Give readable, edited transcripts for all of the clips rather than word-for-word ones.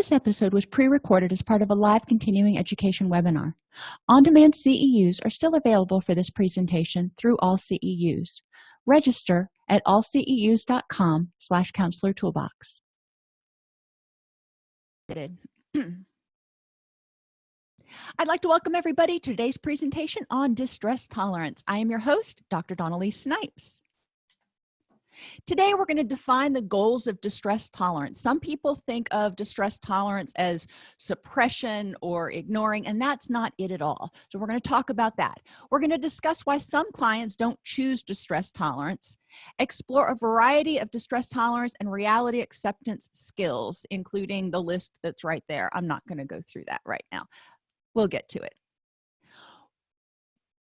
This episode was pre-recorded as part of a live continuing education webinar. On-demand CEUs are still available for this presentation through all CEUs. Register at allceus.com/counselor toolbox. I'd like to welcome everybody to today's presentation on distress tolerance. I am your host, Dr. Dawn-Elise Snipes. Today, we're going to define the goals of distress tolerance. Some people think of distress tolerance as suppression or ignoring, and that's not it at all. So we're going to talk about that. We're going to discuss why some clients don't choose distress tolerance, explore a variety of distress tolerance and reality acceptance skills, including the list that's right there. I'm not going to go through that right now. We'll get to it.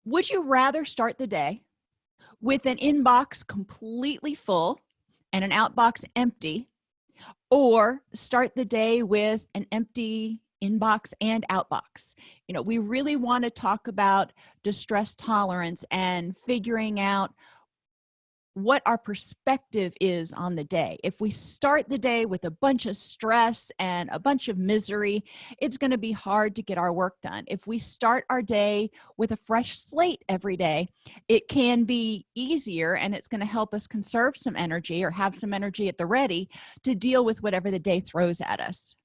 Would you rather start the day with an inbox completely full and an outbox empty, or start the day with an empty inbox and outbox? You know, we really want to talk about distress tolerance and figuring out what our perspective is on the day. If we start the day with a bunch of stress and a bunch of misery, it's going to be hard to get our work done. If we start our day with a fresh slate every day, it can be easier, and it's going to help us conserve some energy or have some energy at the ready to deal with whatever the day throws at us.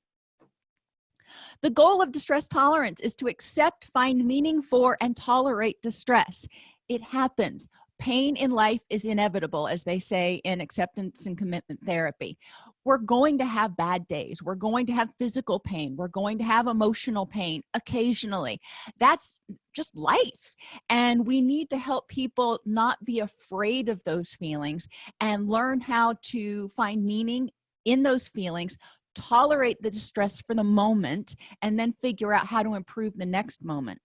The goal of distress tolerance is to accept, find meaning for, and tolerate distress. It happens. Pain in life is inevitable, as they say in acceptance and commitment therapy. We're going to have bad days. We're going to have physical pain. We're going to have emotional pain occasionally. That's just life. And we need to help people not be afraid of those feelings and learn how to find meaning in those feelings, tolerate the distress for the moment, and then figure out how to improve the next moment.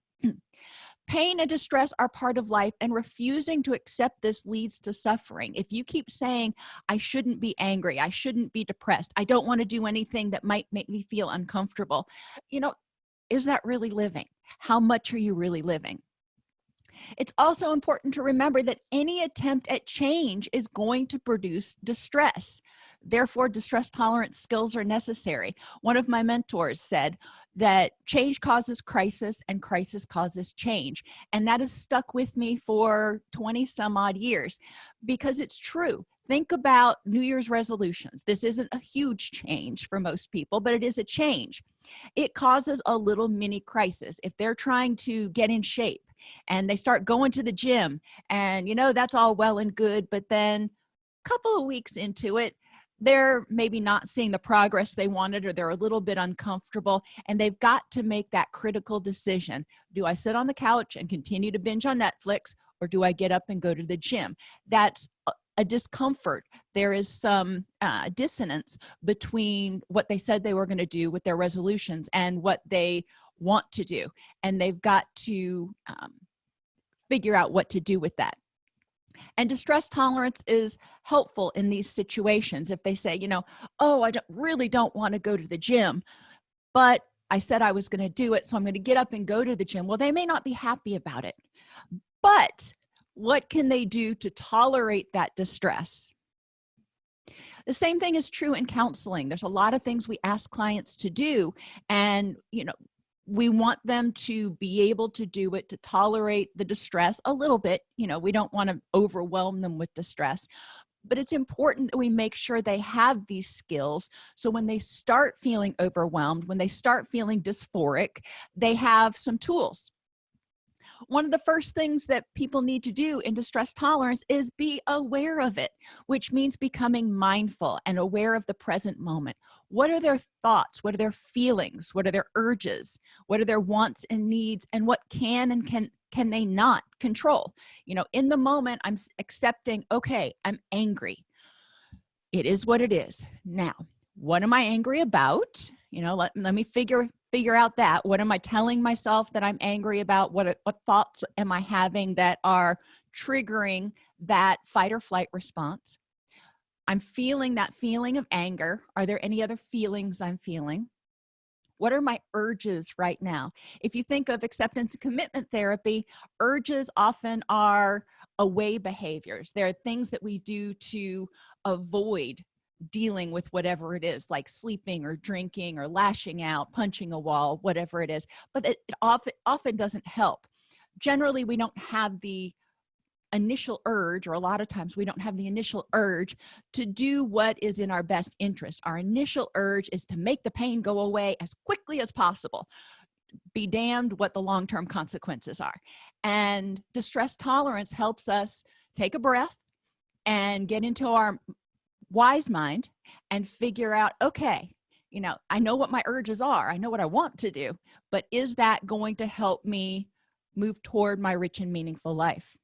Pain and distress are part of life, and refusing to accept this leads to suffering. If you keep saying, I shouldn't be angry, I shouldn't be depressed, I don't want to do anything that might make me feel uncomfortable, is that really living? How much are you really living? It's also important to remember that any attempt at change is going to produce distress. Therefore, distress tolerance skills are necessary. One of my mentors said that change causes crisis and crisis causes change. And that has stuck with me for 20 some odd years because it's true. Think about New Year's resolutions. This isn't a huge change for most people, but it is a change. It causes a little mini crisis. If they're trying to get in shape and they start going to the gym, and that's all well and good, but then a couple of weeks into it, they're maybe not seeing the progress they wanted, or they're a little bit uncomfortable, and they've got to make that critical decision. Do I sit on the couch and continue to binge on Netflix, or do I get up and go to the gym? That's a discomfort. There is some dissonance between what they said they were going to do with their resolutions and what they want to do, and they've got to figure out what to do with that. And distress tolerance is helpful in these situations. If they say, oh, I really don't want to go to the gym, but I said I was going to do it, so I'm going to get up and go to the gym. Well, they may not be happy about it, but what can they do to tolerate that distress? The same thing is true in counseling. There's a lot of things we ask clients to do, and we want them to be able to do it, to tolerate the distress a little bit. We don't want to overwhelm them with distress, but it's important that we make sure they have these skills, so when they start feeling overwhelmed, when they start feeling dysphoric, they have some tools. One of the first things that people need to do in distress tolerance is be aware of it, which means becoming mindful and aware of the present moment. What are their thoughts? What are their feelings? What are their urges? What are their wants and needs? And what can and can they not control? In the moment, I'm accepting, okay, I'm angry. It is what it is. Now, what am I angry about? Let me figure out that. What am I telling myself that I'm angry about? What thoughts am I having that are triggering that fight or flight response? I'm feeling that feeling of anger. Are there any other feelings I'm feeling? What are my urges right now? If you think of acceptance and commitment therapy, urges often are away behaviors. There are things that we do to avoid dealing with whatever it is, like sleeping or drinking or lashing out, punching a wall, whatever it is. But it often doesn't help. Generally, we don't have the initial urge, or a lot of times we don't have the initial urge to do what is in our best interest. Our initial urge is to make the pain go away as quickly as possible. Be damned what the long-term consequences are. And distress tolerance helps us take a breath and get into our wise mind and figure out, okay, I know what my urges are, I know what I want to do, but is that going to help me move toward my rich and meaningful life?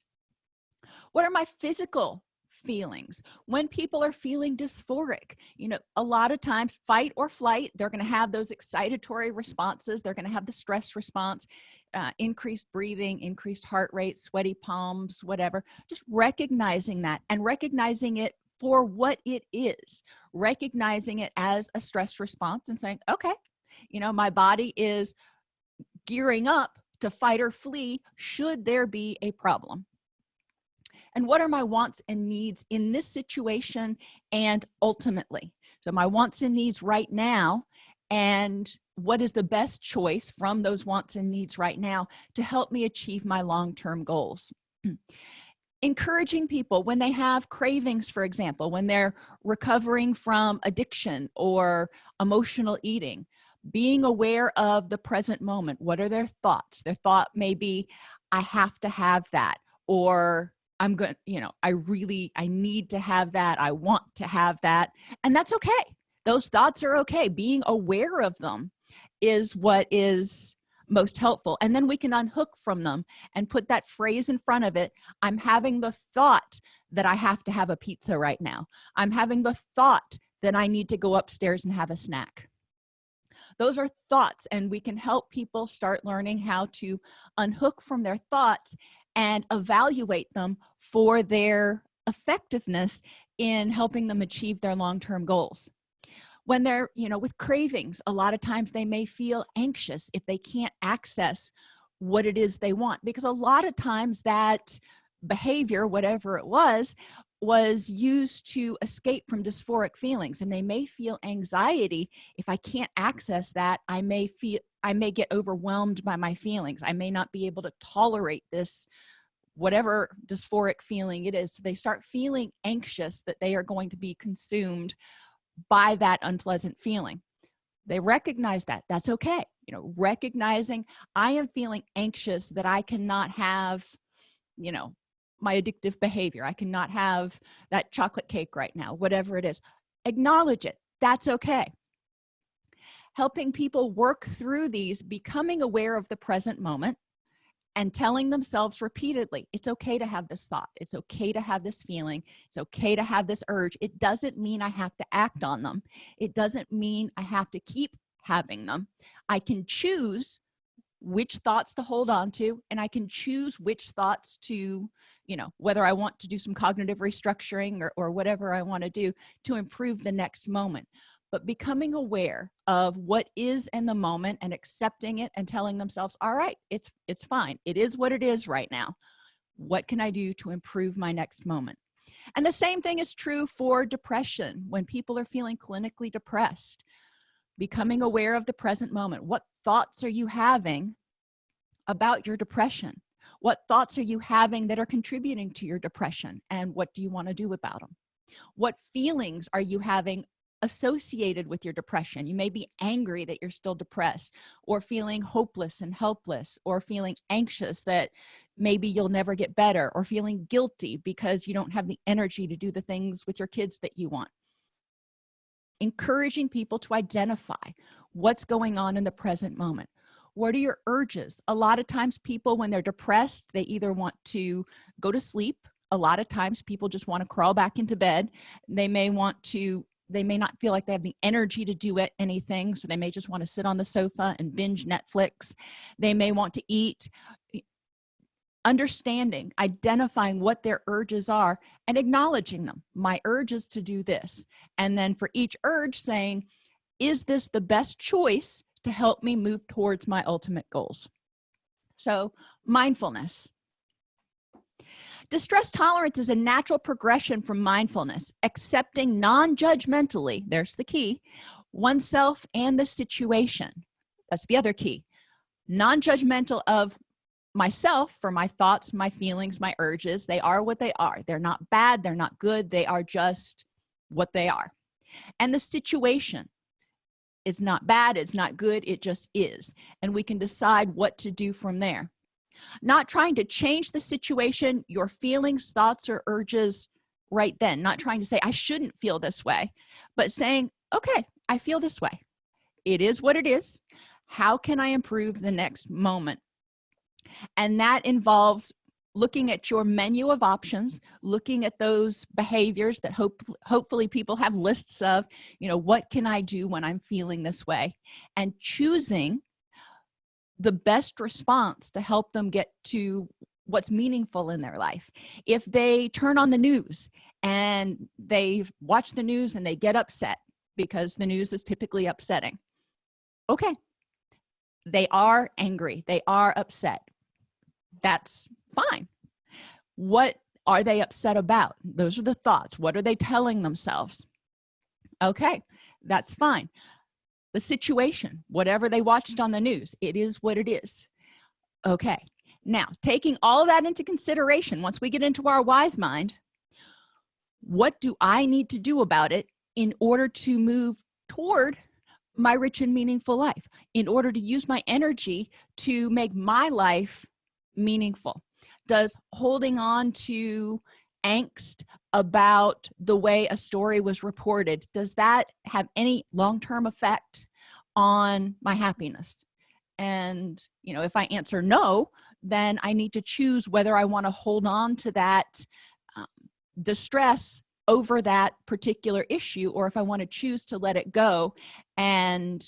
What are my physical feelings when people are feeling dysphoric? A lot of times, fight or flight, they're going to have those excitatory responses, they're going to have the stress response, increased breathing, increased heart rate, sweaty palms, whatever. Just recognizing that and recognizing it for what it is, recognizing it as a stress response and saying, okay, my body is gearing up to fight or flee should there be a problem. And what are my wants and needs in this situation and ultimately? So my wants and needs right now, and what is the best choice from those wants and needs right now to help me achieve my long-term goals? Encouraging people when they have cravings, for example, when they're recovering from addiction or emotional eating, being aware of the present moment. What are their thoughts? Their thought may be, I have to have that, or I'm going, I need to have that. I want to have that. And that's okay. Those thoughts are okay. Being aware of them is what is most helpful. And then we can unhook from them and put that phrase in front of it. I'm having the thought that I have to have a pizza right now. I'm having the thought that I need to go upstairs and have a snack. Those are thoughts, and we can help people start learning how to unhook from their thoughts and evaluate them for their effectiveness in helping them achieve their long-term goals. When they're, with cravings, a lot of times they may feel anxious if they can't access what it is they want, because a lot of times that behavior, whatever it was used to escape from dysphoric feelings, and they may feel anxiety. If I can't access that, I may get overwhelmed by my feelings. I may not be able to tolerate this, whatever dysphoric feeling it is. So they start feeling anxious that they are going to be consumed by that unpleasant feeling. They recognize that. That's okay. Recognizing I am feeling anxious that I cannot have, my addictive behavior. I cannot have that chocolate cake right now, whatever it is. Acknowledge it. That's okay. Helping people work through these, becoming aware of the present moment and telling themselves repeatedly, it's okay to have this thought. It's okay to have this feeling. It's okay to have this urge. It doesn't mean I have to act on them. It doesn't mean I have to keep having them. I can choose which thoughts to hold on to, and I can choose which thoughts to, whether I want to do some cognitive restructuring or whatever I want to do to improve the next moment. But becoming aware of what is in the moment and accepting it and telling themselves, all right, it's fine. It is what it is right now. What can I do to improve my next moment? And the same thing is true for depression. When people are feeling clinically depressed, becoming aware of the present moment. What thoughts are you having about your depression? What thoughts are you having that are contributing to your depression? And what do you want to do about them? What feelings are you having associated with your depression? You may be angry that you're still depressed, or feeling hopeless and helpless, or feeling anxious that maybe you'll never get better, or feeling guilty because you don't have the energy to do the things with your kids that you want. Encouraging people to identify what's going on in the present moment. What are your urges? A lot of times people, when they're depressed, they either want to go to sleep. A lot of times people just want to crawl back into bed. They may not feel like they have the energy to do anything, so they may just want to sit on the sofa and binge Netflix. They may want to eat. Understanding, identifying what their urges are and acknowledging them. My urge is to do this. And then for each urge saying, is this the best choice to help me move towards my ultimate goals? So mindfulness. Distress tolerance is a natural progression from mindfulness, accepting non-judgmentally, there's the key, oneself and the situation. That's the other key. Non-judgmental of myself for my thoughts, my feelings, my urges. They are what they are. They're not bad, they're not good, they are just what they are. And the situation, it's not bad, it's not good, it just is. And we can decide what to do from there. Not trying to change the situation, your feelings, thoughts, or urges right then. Not trying to say, I shouldn't feel this way, but saying, okay, I feel this way. It is what it is. How can I improve the next moment? And that involves looking at your menu of options, looking at those behaviors that hopefully people have lists of, what can I do when I'm feeling this way? And choosing the best response to help them get to what's meaningful in their life. If they turn on the news and they watch the news and they get upset because the news is typically upsetting, okay, they are angry, they are upset, that's fine. What are they upset about? Those are the thoughts. What are they telling themselves? Okay, that's fine. The situation, whatever they watched on the news, it is what it is. Okay, now taking all of that into consideration, once we get into our wise mind, what do I need to do about it in order to move toward my rich and meaningful life, in order to use my energy to make my life meaningful? Does holding on to angst about the way a story was reported, does that have any long-term effect on my happiness? And if I answer no, then I need to choose whether I want to hold on to that distress over that particular issue, or if I want to choose to let it go and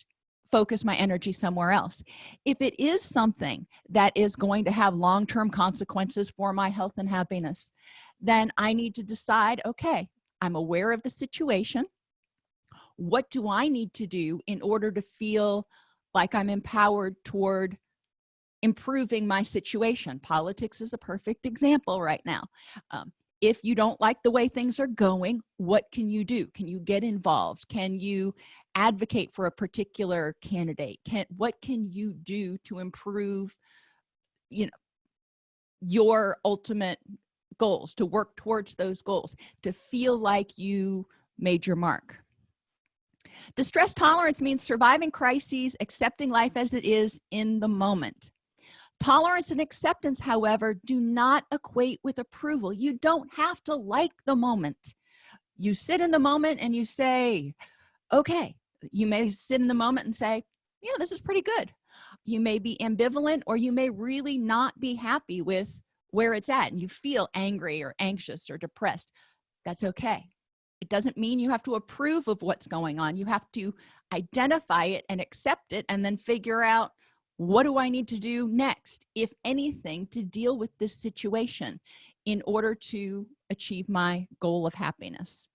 focus my energy somewhere else. If it is something that is going to have long-term consequences for my health and happiness, then I need to decide, okay, I'm aware of the situation. What do I need to do in order to feel like I'm empowered toward improving my situation? Politics is a perfect example right now. If you don't like the way things are going, what can you do? Can you get involved? Can you advocate for a particular candidate? What can you do to improve, your ultimate goals, to work towards those goals, to feel like you made your mark? Distress tolerance means surviving crises, accepting life as it is in the moment. Tolerance and acceptance, however, do not equate with approval. You don't have to like the moment. You sit in the moment and you say, okay. You may sit in the moment and say, yeah, this is pretty good. You may be ambivalent, or you may really not be happy with where it's at, and you feel angry or anxious or depressed. That's okay. It doesn't mean you have to approve of what's going on. You have to identify it and accept it, and then figure out, what do I need to do next, if anything, to deal with this situation in order to achieve my goal of happiness?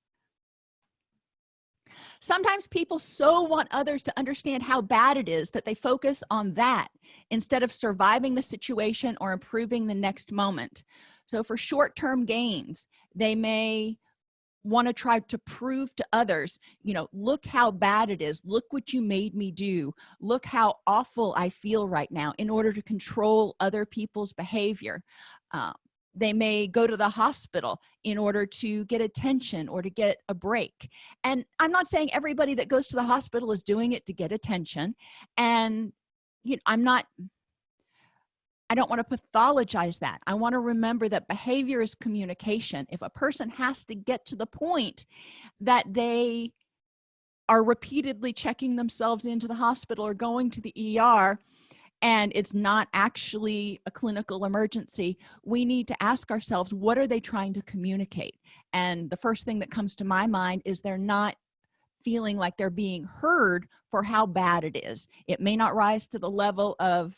Sometimes people so want others to understand how bad it is that they focus on that instead of surviving the situation or improving the next moment. So for short-term gains, they may want to try to prove to others, look how bad it is, look what you made me do, look how awful I feel right now, in order to control other people's behavior. They may go to the hospital in order to get attention or to get a break. And I'm not saying everybody that goes to the hospital is doing it to get attention. And I don't want to pathologize that. I want to remember that behavior is communication. If a person has to get to the point that they are repeatedly checking themselves into the hospital or going to the ER, and it's not actually a clinical emergency, we need to ask ourselves, what are they trying to communicate? And the first thing that comes to my mind is they're not feeling like they're being heard for how bad it is. It may not rise to the level of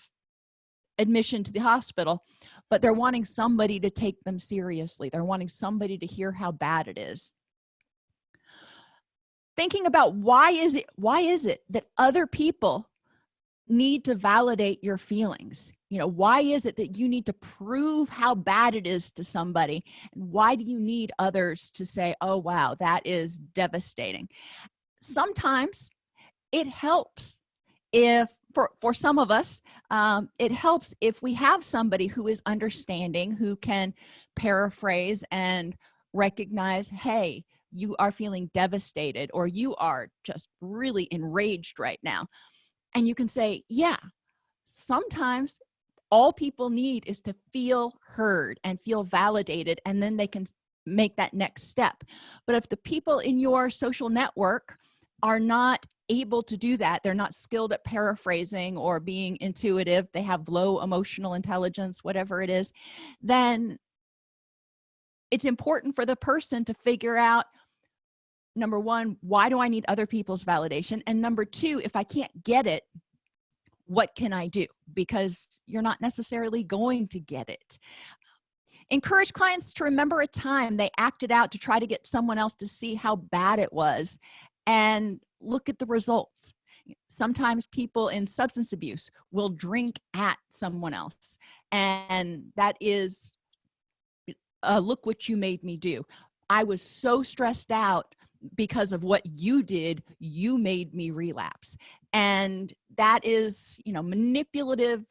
admission to the hospital, but they're wanting somebody to take them seriously. They're wanting somebody to hear how bad it is. Thinking about why is it that other people need to validate your feelings? why is it that you need to prove how bad it is to somebody, and why do you need others to say, oh wow, that is devastating? Sometimes it helps if for some of us, it helps if we have somebody who is understanding, who can paraphrase and recognize, hey, you are feeling devastated, or you are just really enraged right now. And you can say, yeah, sometimes all people need is to feel heard and feel validated, and then they can make that next step. But if the people in your social network are not able to do that, they're not skilled at paraphrasing or being intuitive, they have low emotional intelligence, whatever it is, then it's important for the person to figure out, number one, why do I need other people's validation? And number two, if I can't get it, what can I do? Because you're not necessarily going to get it. Encourage clients to remember a time they acted out to try to get someone else to see how bad it was, and look at the results. Sometimes people in substance abuse will drink at someone else, and that is, look what you made me do. I was so stressed out because of what you did, you made me relapse. And that is, manipulative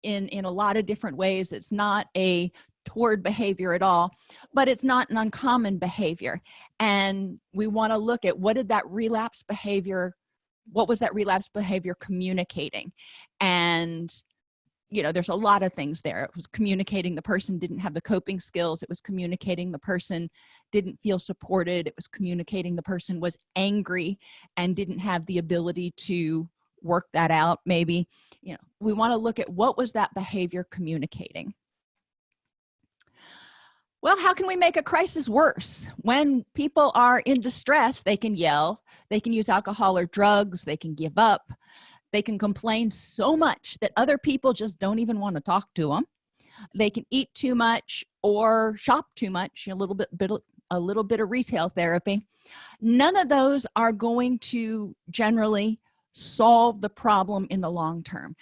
in a lot of different ways. It's not a toward behavior at all, but it's not an uncommon behavior. And we want to look at what was that relapse behavior communicating? And there's a lot of things there. It was communicating the person didn't have the coping skills. It was communicating the person didn't feel supported. It was communicating the person was angry and didn't have the ability to work that out. Maybe, we want to look at what was that behavior communicating. Well, how can we make a crisis worse? When people are in distress, they can yell, they can use alcohol or drugs, they can give up, they can complain so much that other people just don't even want to talk to them. They can eat too much or shop too much, a little bit of retail therapy. None of those are going to generally solve the problem in the long term.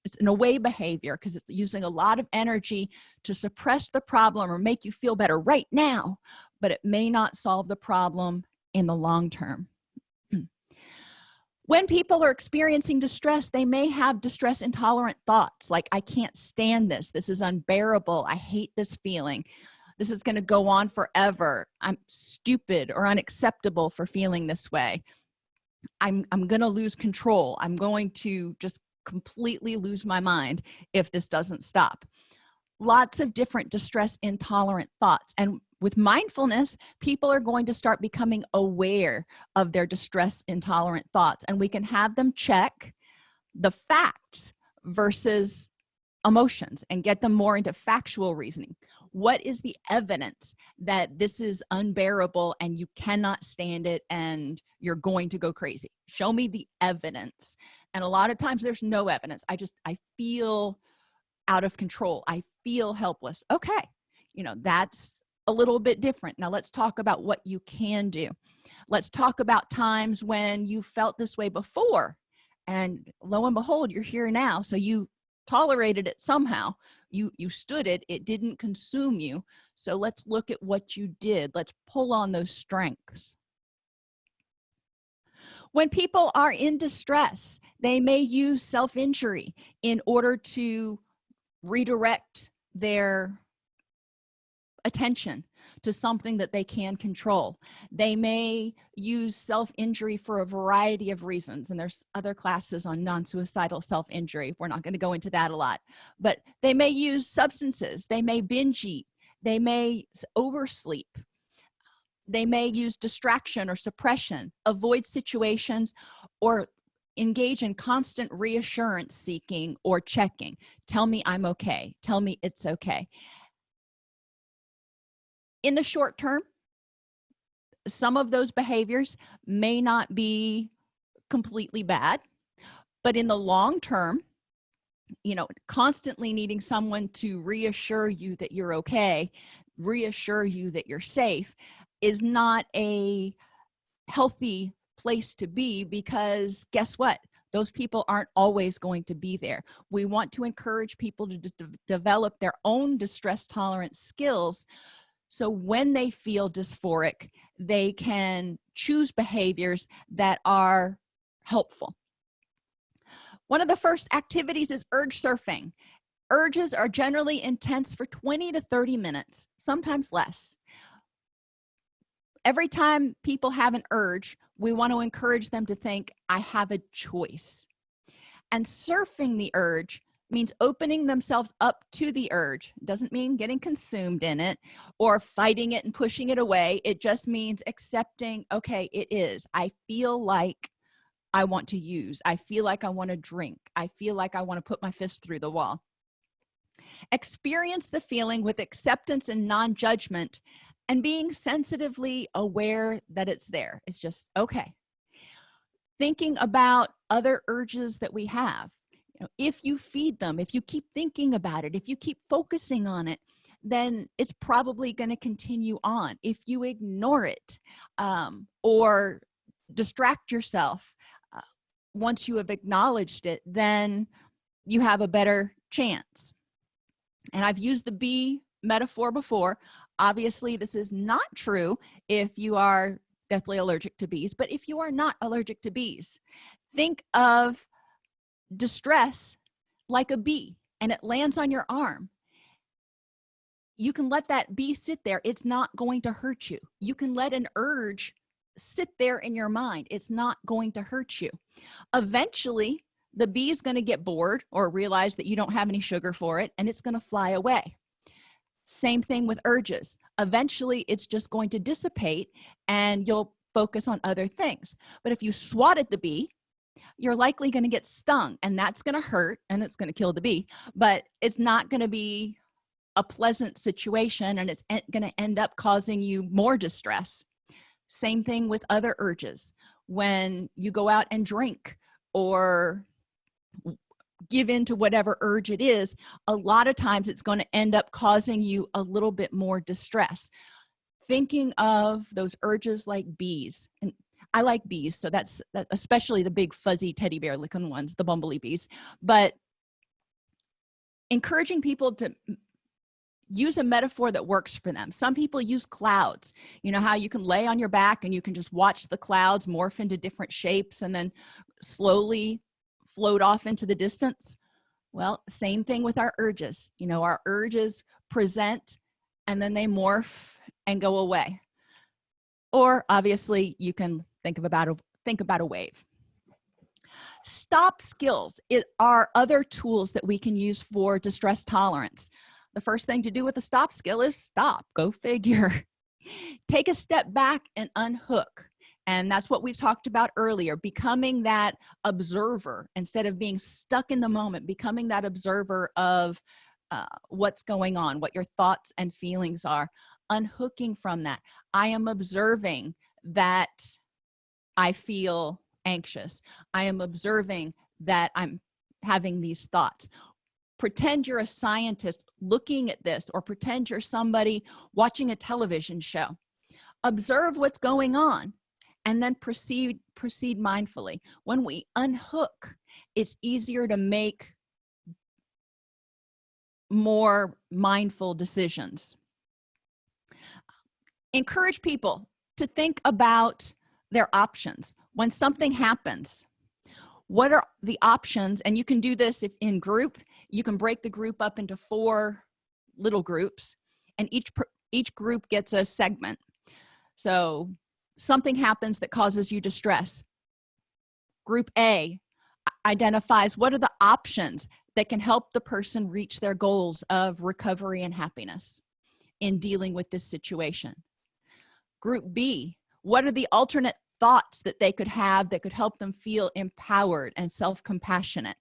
It's an away behavior because it's using a lot of energy to suppress the problem or make you feel better right now, but it may not solve the problem in the long term. When people are experiencing distress, they may have distress intolerant thoughts like, I can't stand this. This is unbearable. I hate this feeling. This is going to go on forever. I'm stupid or unacceptable for feeling this way. I'm going to lose control. I'm going to just completely lose my mind if this doesn't stop. Lots of different distress intolerant thoughts. And with mindfulness, people are going to start becoming aware of their distress intolerant thoughts, and we can have them check the facts versus emotions and get them more into factual reasoning. What is the evidence that this is unbearable and you cannot stand it and you're going to go crazy? Show me the evidence. And a lot of times there's no evidence. I feel out of control. I feel helpless. Okay, that's a little bit different. Now let's talk about what you can do. Let's talk about times when you felt this way before, and lo and behold, you're here now. So you tolerated it somehow. You stood it. It didn't consume you. So let's look at what you did. Let's pull on those strengths. When people are in distress, they may use self-injury in order to redirect their attention to something that they can control. They may use self-injury for a variety of reasons, and there's other classes on non-suicidal self-injury. We're not going to go into that a lot, but they may use substances. They may binge eat. They may oversleep. They may use distraction or suppression, avoid situations, or engage in constant reassurance seeking or checking. Tell me I'm okay. Tell me it's okay. In the short term, some of those behaviors may not be completely bad, but in the long term, constantly needing someone to reassure you that you're okay, reassure you that you're safe, is not a healthy place to be, because guess what? Those people aren't always going to be there. We want to encourage people to develop their own distress tolerance skills, so when they feel dysphoric, they can choose behaviors that are helpful. One of the first activities is urge surfing. Urges are generally intense for 20 to 30 minutes, sometimes less. Every time people have an urge, we want to encourage them to think, I have a choice. And surfing the urge means opening themselves up to the urge. It doesn't mean getting consumed in it or fighting it and pushing it away. It just means accepting, okay, it is. I feel like I want to use. I feel like I want to drink. I feel like I want to put my fist through the wall. Experience the feeling with acceptance and non-judgment, and being sensitively aware that it's there. It's just okay. Thinking about other urges that we have. If you feed them, if you keep thinking about it, if you keep focusing on it, then it's probably going to continue on. If you ignore it or distract yourself once you have acknowledged it, then you have a better chance. And I've used the bee metaphor before. Obviously, this is not true if you are deathly allergic to bees, but if you are not allergic to bees, think of distress like a bee and it lands on your arm. You can let that bee sit there. It's not going to hurt you. You can let an urge sit there in your mind. It's not going to hurt you. Eventually, the bee is going to get bored or realize that you don't have any sugar for it, and it's going to fly away. Same thing with urges. Eventually, it's just going to dissipate and you'll focus on other things. But if you swatted the bee, you're likely going to get stung, and that's going to hurt and it's going to kill the bee, but it's not going to be a pleasant situation, and it's going to end up causing you more distress. Same thing with other urges. When you go out and drink or give in to whatever urge it is, a lot of times it's going to end up causing you a little bit more distress. Thinking of those urges like bees, and I like bees, so that's especially the big fuzzy teddy bear looking ones, the bumblebee bees, but encouraging people to use a metaphor that works for them. Some people use clouds. You know how you can lay on your back and you can just watch the clouds morph into different shapes and then slowly float off into the distance? Well, same thing with our urges. You know, our urges present and then they morph and go away. Or obviously you can think about a wave. Stop skills are other tools that we can use for distress tolerance. The first thing to do with a stop skill is stop. Go figure. Take a step back and unhook. And that's what we've talked about earlier, becoming that observer instead of being stuck in the moment, becoming that observer of what's going on, what your thoughts and feelings are, unhooking from that. I am observing that I feel anxious. I am observing that I'm having these thoughts. Pretend you're a scientist looking at this, or pretend you're somebody watching a television show. Observe what's going on and then proceed mindfully. When we unhook, it's easier to make more mindful decisions. Encourage people to think about their options. When something happens, what are the options? And you can do this if in group. You can break the group up into 4 little groups, and each group gets a segment. So something happens that causes you distress. Group A identifies what are the options that can help the person reach their goals of recovery and happiness in dealing with this situation. Group B, what are the alternate thoughts that they could have that could help them feel empowered and self-compassionate?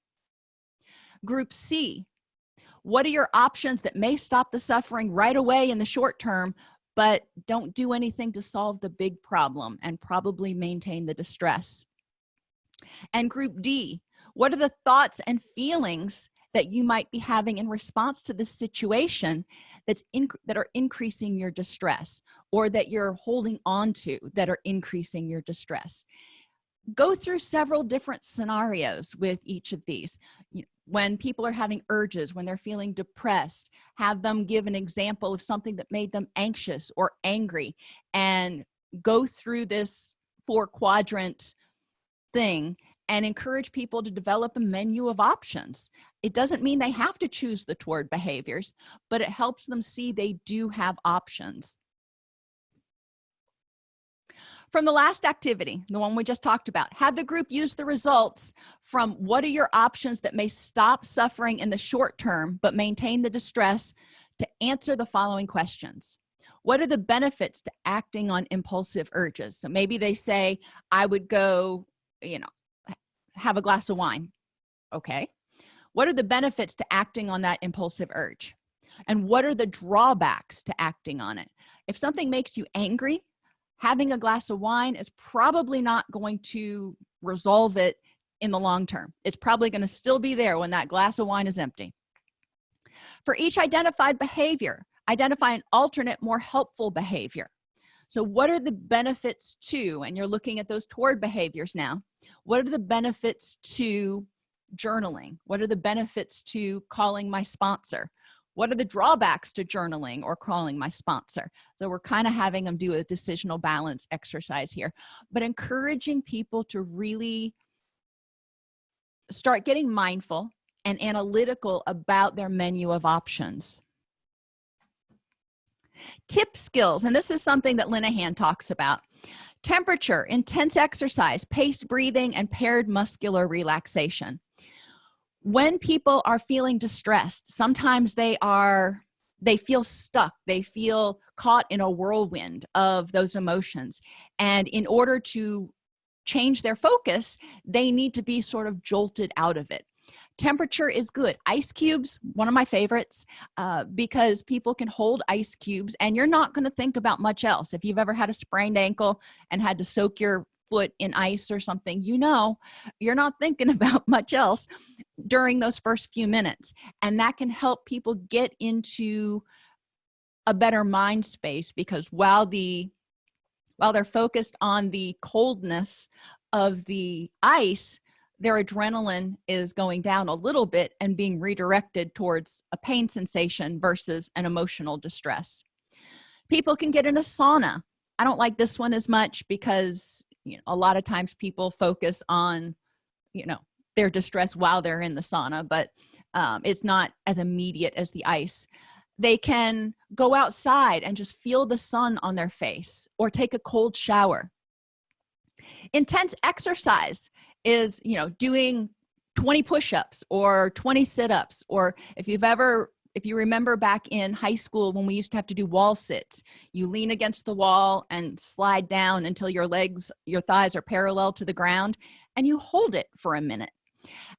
Group C, what are your options that may stop the suffering right away in the short term, but don't do anything to solve the big problem and probably maintain the distress? And group D, what are the thoughts and feelings that you might be having in response to this situation that are increasing your distress, or that you're holding on to that are increasing your distress? go through several different scenarios with each of these. When people are having urges, when they're feeling depressed, have them give an example of something that made them anxious or angry, and go through this 4-quadrant thing and encourage people to develop a menu of options. It doesn't mean they have to choose the toward behaviors, but it helps them see they do have options. From the last activity, the one we just talked about, have the group use the results from what are your options that may stop suffering in the short term but maintain the distress to answer the following questions. What are the benefits to acting on impulsive urges? So maybe they say, I would go, have a glass of wine. Okay. What are the benefits to acting on that impulsive urge? And what are the drawbacks to acting on it? If something makes you angry, having a glass of wine is probably not going to resolve it in the long term. It's probably going to still be there when that glass of wine is empty. For each identified behavior, identify an alternate, more helpful behavior. So what are the benefits to, and you're looking at those toward behaviors now, what are the benefits to journaling? What are the benefits to calling my sponsor? What are the drawbacks to journaling or calling my sponsor? So we're kind of having them do a decisional balance exercise here, but encouraging people to really start getting mindful and analytical about their menu of options. Tip skills, and this is something that Linehan talks about. Temperature, intense exercise, paced breathing, and paired muscular relaxation. When people are feeling distressed, sometimes they feel stuck, they feel caught in a whirlwind of those emotions, and in order to change their focus, they need to be sort of jolted out of it. Temperature is good. Ice cubes, one of my favorites, because people can hold ice cubes and you're not going to think about much else. If you've ever had a sprained ankle and had to soak your foot in ice or something, you're not thinking about much else during those first few minutes, and that can help people get into a better mind space, because while they're focused on the coldness of the ice, their adrenaline is going down a little bit and being redirected towards a pain sensation versus an emotional distress. People can get in a sauna. I don't like this one as much because a lot of times people focus on their distress while they're in the sauna, but it's not as immediate as the ice. They can go outside and just feel the sun on their face or take a cold shower. Intense exercise is doing 20 push-ups or 20 sit-ups, or if you remember back in high school when we used to have to do wall sits, you lean against the wall and slide down until your thighs are parallel to the ground, and you hold it for a minute.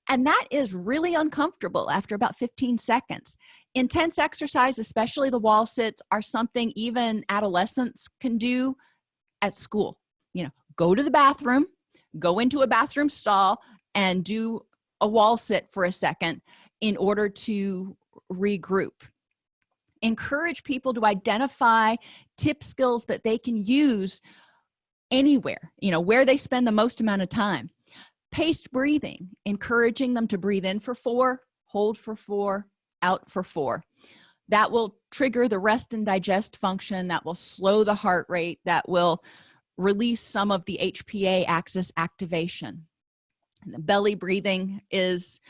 And that is really uncomfortable after about 15 seconds. Intense exercise, especially the wall sits, are something even adolescents can do at school. Go to the bathroom, go into a bathroom stall and do a wall sit for a second in order to regroup. Encourage people to identify tip skills that they can use anywhere, where they spend the most amount of time. Paced breathing, encouraging them to breathe in for 4, hold for 4, out for 4. That will trigger the rest and digest function, that will slow the heart rate, that will release some of the HPA axis activation. And the belly breathing is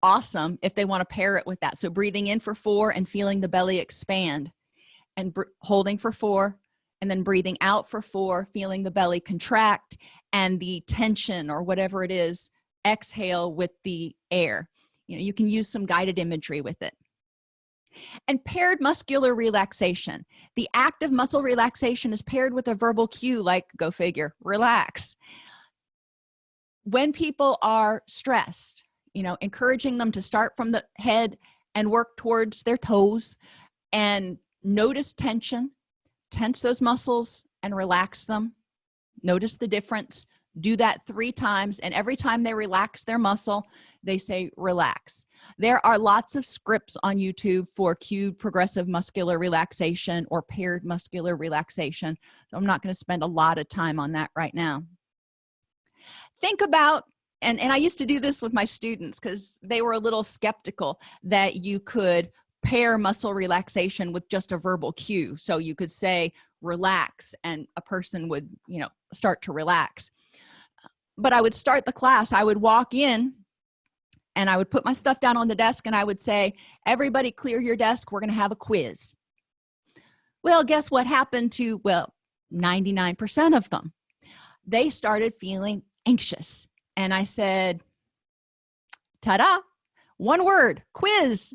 awesome if they want to pair it with that. So breathing in for 4 and feeling the belly expand, and holding for 4, and then breathing out for 4, feeling the belly contract and the tension or whatever it is exhale with the air. You can use some guided imagery with it. And paired muscular relaxation. The act of muscle relaxation is paired with a verbal cue like, go figure, relax. When people are stressed, encouraging them to start from the head and work towards their toes and notice tension, tense those muscles and relax them. Notice the difference. Do that 3 times, and every time they relax their muscle, they say relax. There are lots of scripts on YouTube for cued progressive muscular relaxation or paired muscular relaxation, so I'm not going to spend a lot of time on that right now. think about, and I used to do this with my students because they were a little skeptical that you could pair muscle relaxation with just a verbal cue. So you could say relax and a person would, start to relax. But I would start the class, I would walk in and I would put my stuff down on the desk and I would say, everybody clear your desk, we're going to have a quiz. Well, guess what happened to, 99% of them? They started feeling anxious. And I said, ta-da, one word, quiz,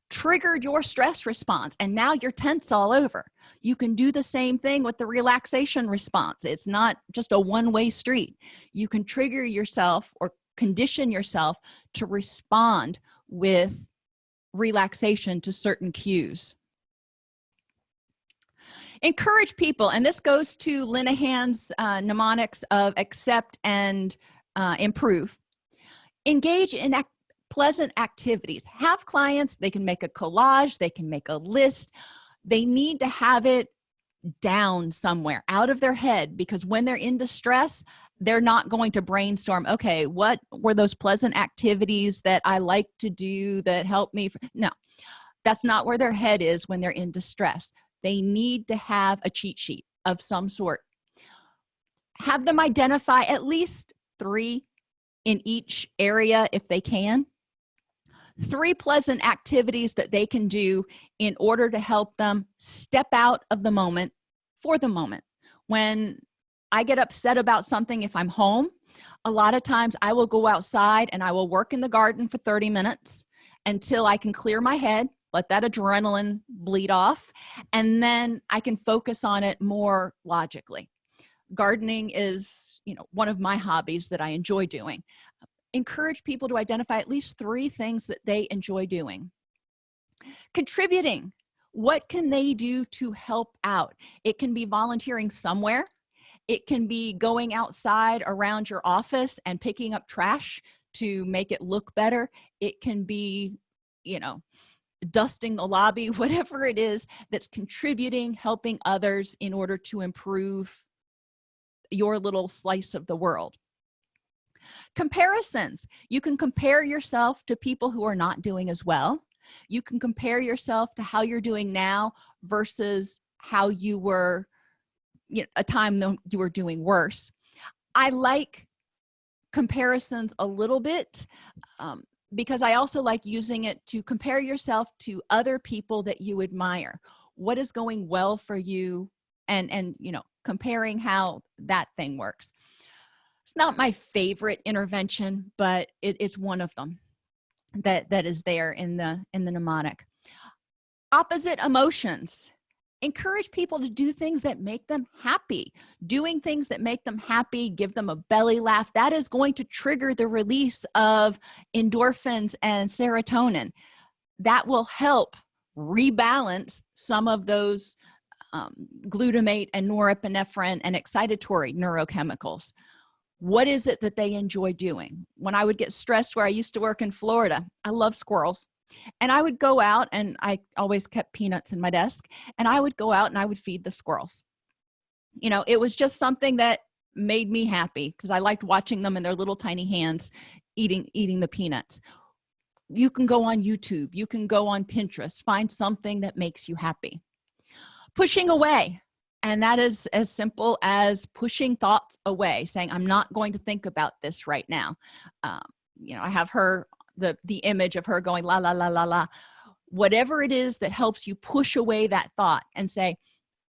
triggered your stress response. And now you're tense all over. You can do the same thing with the relaxation response. It's not just a one-way street. You can trigger yourself or condition yourself to respond with relaxation to certain cues. Encourage people, and this goes to Linehan's mnemonics of accept and improve. Engage in pleasant activities. Have clients, they can make a collage, they can make a list. They need to have it down somewhere out of their head, because when they're in distress, they're not going to brainstorm, okay, what were those pleasant activities that I like to do that help me? No, that's not where their head is when they're in distress. They need to have a cheat sheet of some sort. Have them identify at least 3 in each area if they can. 3 pleasant activities that they can do in order to help them step out of the moment for the moment. When I get upset about something, if I'm home, a lot of times I will go outside and I will work in the garden for 30 minutes until I can clear my head, let that adrenaline bleed off, and then I can focus on it more logically. Gardening is, one of my hobbies that I enjoy doing. Encourage people to identify at least 3 things that they enjoy doing. Contributing. What can they do to help out? It can be volunteering somewhere. It can be going outside around your office and picking up trash to make it look better. It can be, dusting the lobby, whatever it is that's contributing, helping others in order to improve your little slice of the world. Comparisons. You can compare yourself to people who are not doing as well. You can compare yourself to how you're doing now versus how you were, a time when you were doing worse. I like comparisons a little bit because I also like using it to compare yourself to other people that you admire. What is going well for you, and comparing how that thing works. It's not my favorite intervention, but it's one of them that is there in the mnemonic. Opposite emotions. Encourage people to do things that make them happy. Doing things that make them happy, give them a belly laugh. That is going to trigger the release of endorphins and serotonin. That will help rebalance some of those glutamate and norepinephrine and excitatory neurochemicals. What is it that they enjoy doing? When I would get stressed, where I used to work in Florida, I love squirrels. And I would go out, and I always kept peanuts in my desk, and I would go out and I would feed the squirrels. It was just something that made me happy because I liked watching them in their little tiny hands eating the peanuts. You can go on YouTube, you can go on Pinterest, find something that makes you happy. Pushing away. And that is as simple as pushing thoughts away, saying, I'm not going to think about this right now. I have the image of her going, la, la, la, la, la. Whatever it is that helps you push away that thought and say,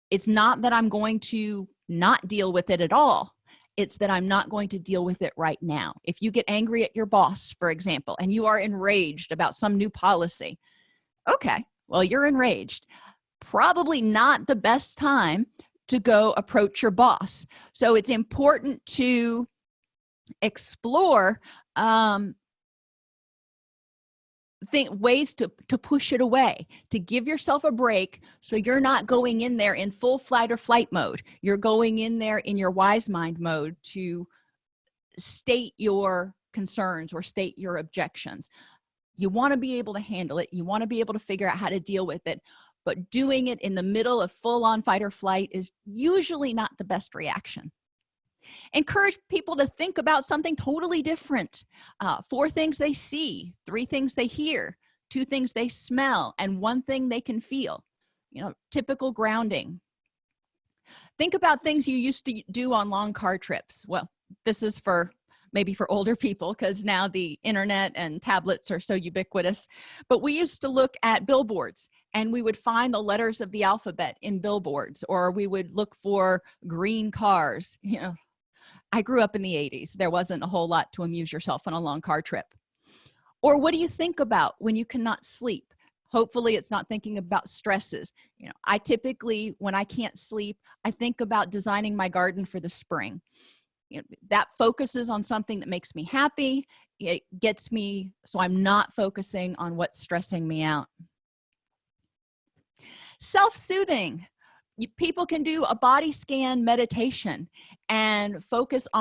it's not that I'm going to not deal with it at all. It's that I'm not going to deal with it right now. If you get angry at your boss, for example, and you are enraged about some new policy, okay, well, you're enraged. Probably not the best time to go approach your boss. So it's important to explore ways to push it away, to give yourself a break, so you're not going in there in full flight or flight mode. You're going in there in your wise mind mode to state your concerns or state your objections. You want to be able to handle it. You want to be able to figure out how to deal with it. But doing it in the middle of full-on fight or flight is usually not the best reaction. Encourage people to think about something totally different. 4 things they see, 3 things they hear, 2 things they smell, and 1 thing they can feel. Typical grounding. Think about things you used to do on long car trips. Well, this is maybe for older people, because now the internet and tablets are so ubiquitous. But we used to look at billboards, and we would find the letters of the alphabet in billboards, or we would look for green cars. I grew up in the 80s. There wasn't a whole lot to amuse yourself on a long car trip. Or what do you think about when you cannot sleep? Hopefully it's not thinking about stresses. I typically, when I can't sleep, I think about designing my garden for the spring. That focuses on something that makes me happy. It gets me so I'm not focusing on what's stressing me out. Self-soothing. People can do a body scan meditation and focusing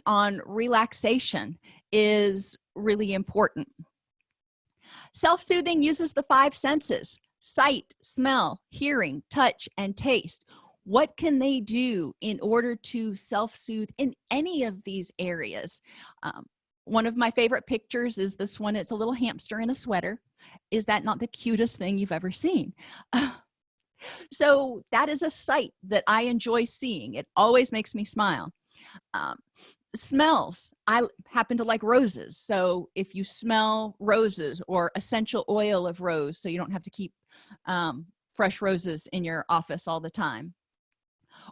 on relaxation is really important. Self-soothing uses the 5 senses: sight, smell, hearing, touch, and taste. What can they do in order to self-soothe in any of these areas? One of my favorite pictures is this one. It's a little hamster in a sweater. Is that not the cutest thing you've ever seen? So that is a sight that I enjoy seeing. It always makes me smile. Smells. I happen to like roses. So if you smell roses or essential oil of rose, so you don't have to keep fresh roses in your office all the time,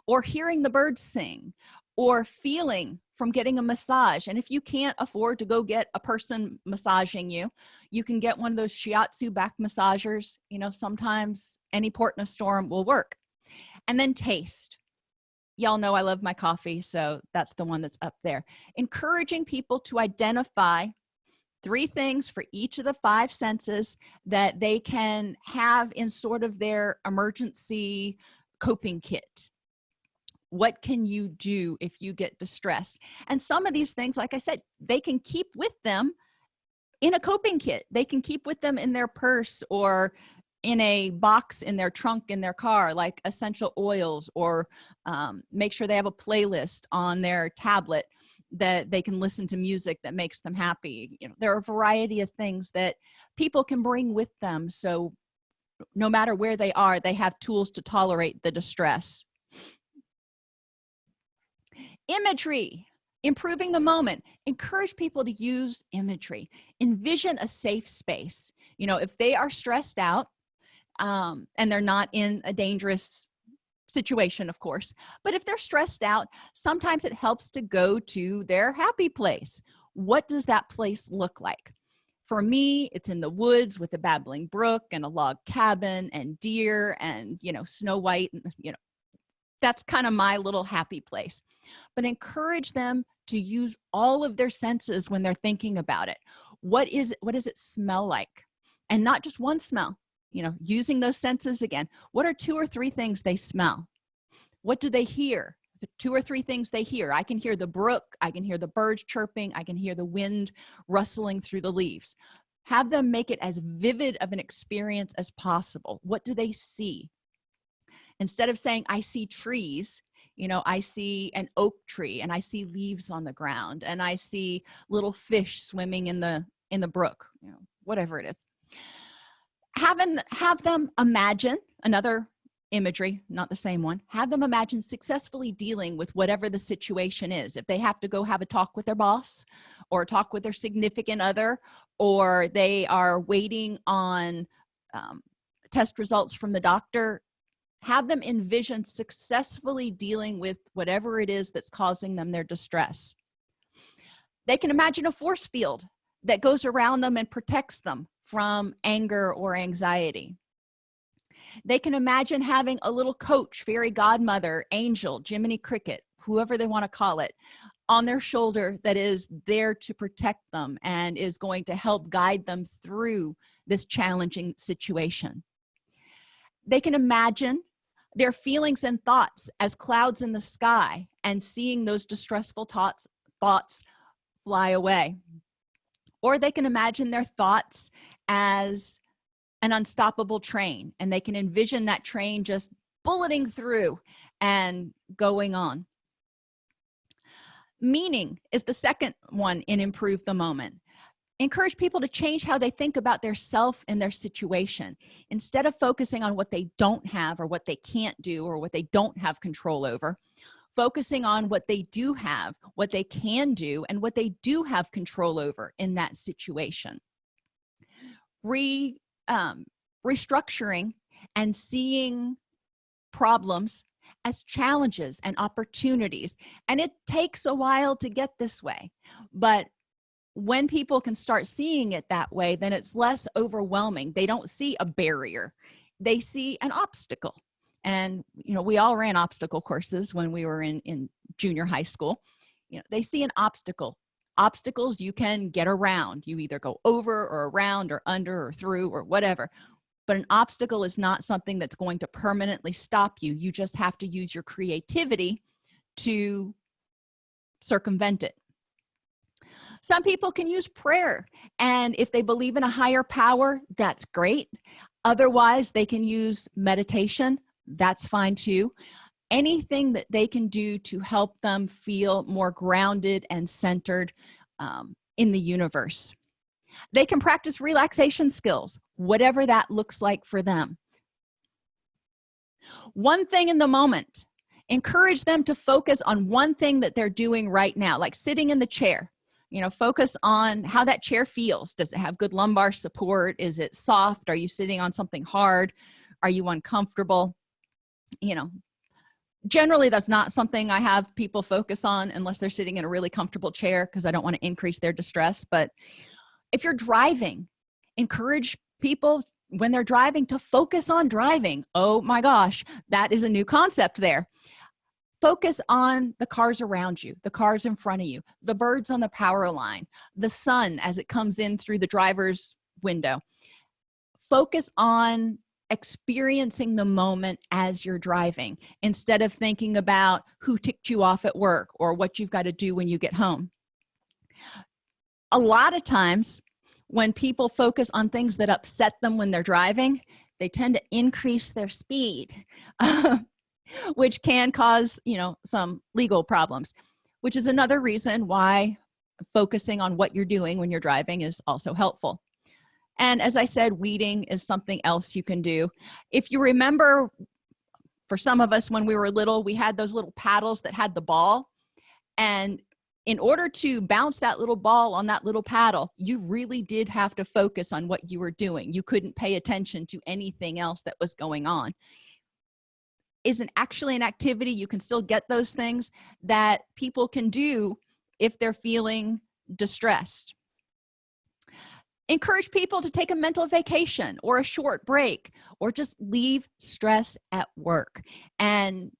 or hearing the birds sing, or feeling from getting a massage. And if you can't afford to go get a person massaging you, you can get one of those shiatsu back massagers. Sometimes any port in a storm will work. And then taste. Y'all know I love my coffee, so that's the one that's up there. Encouraging people to identify 3 things for each of the 5 senses that they can have in sort of their emergency coping kit. What can you do if you get distressed? And some of these things, like I said, they can keep with them in a coping kit. They can keep with them in their purse or in a box in their trunk in their car, like essential oils, or make sure they have a playlist on their tablet that they can listen to music that makes them happy. There are a variety of things that people can bring with them, so no matter where they are, they have tools to tolerate the distress. Imagery. Improving the moment. Encourage people to use imagery. Envision a safe space. If they are stressed out, and they're not in a dangerous situation, of course, but if they're stressed out, sometimes it helps to go to their happy place. What does that place look like? For me, it's in the woods with a babbling brook and a log cabin and deer and Snow White. That's kind of my little happy place. But encourage them to use all of their senses when they're thinking about it. What does it smell like? And not just one smell. Using those senses again. What are 2 or 3 things they smell? What do they hear? The 2 or 3 things they hear. I can hear the brook. I can hear the birds chirping. I can hear the wind rustling through the leaves. Have them make it as vivid of an experience as possible. What do they see? Instead of saying, I see trees, I see an oak tree, and I see leaves on the ground, and I see little fish swimming in the brook, whatever it is. Have them imagine another imagery, not the same one. Have them imagine successfully dealing with whatever the situation is. If they have to go have a talk with their boss, or talk with their significant other, or they are waiting on test results from the doctor, have them envision successfully dealing with whatever it is that's causing them their distress. They can imagine a force field that goes around them and protects them from anger or anxiety. They can imagine having a little coach, fairy godmother, angel, Jiminy Cricket, whoever they want to call it, on their shoulder that is there to protect them and is going to help guide them through this challenging situation. They can imagine their feelings and thoughts as clouds in the sky and seeing those distressful thoughts fly away. Or they can imagine their thoughts as an unstoppable train, and they can envision that train just bulleting through and going on. Meaning is the second one in Improve the Moment. Encourage people to change how they think about their self and their situation. Instead of focusing on what they don't have or what they can't do or what they don't have control over, focusing on what they do have, what they can do, and what they do have control over in that situation. Restructuring and seeing problems as challenges and opportunities. And it takes a while to get this way, but when people can start seeing it that way, then it's less overwhelming. They don't see a barrier, they see an obstacle. And we all ran obstacle courses when we were in junior high school. They see an obstacle. Obstacles you can get around. You either go over or around or under or through or whatever. But an obstacle is not something that's going to permanently stop you. You just have to use your creativity to circumvent it. Some people can use prayer, and if they believe in a higher power, that's great. Otherwise, they can use meditation. That's fine too. Anything that they can do to help them feel more grounded and centered in the universe. They can practice relaxation skills, whatever that looks like for them. One thing in the moment. Encourage them to focus on one thing that they're doing right now, like sitting in the chair. Focus on how that chair feels. Does it have good lumbar support? Is it soft? Are you sitting on something hard? Are you uncomfortable? Generally that's not something I have people focus on unless they're sitting in a really comfortable chair, because I don't want to increase their distress. But if you're driving, encourage people when they're driving to focus on driving. Oh my gosh, that is a new concept there. Focus on the cars around you, the cars in front of you, the birds on the power line, the sun as it comes in through the driver's window. Focus on experiencing the moment as you're driving instead of thinking about who ticked you off at work or what you've got to do when you get home. A lot of times when people focus on things that upset them when they're driving, they tend to increase their speed. Which can cause, some legal problems, which is another reason why focusing on what you're doing when you're driving is also helpful. And as I said, weeding is something else you can do. If you remember, for some of us when we were little, we had those little paddles that had the ball. And in order to bounce that little ball on that little paddle, you really did have to focus on what you were doing. You couldn't pay attention to anything else that was going on. Isn't actually an activity. You can still get those things that people can do if they're feeling distressed. Encourage people to take a mental vacation or a short break, or just leave stress at work. And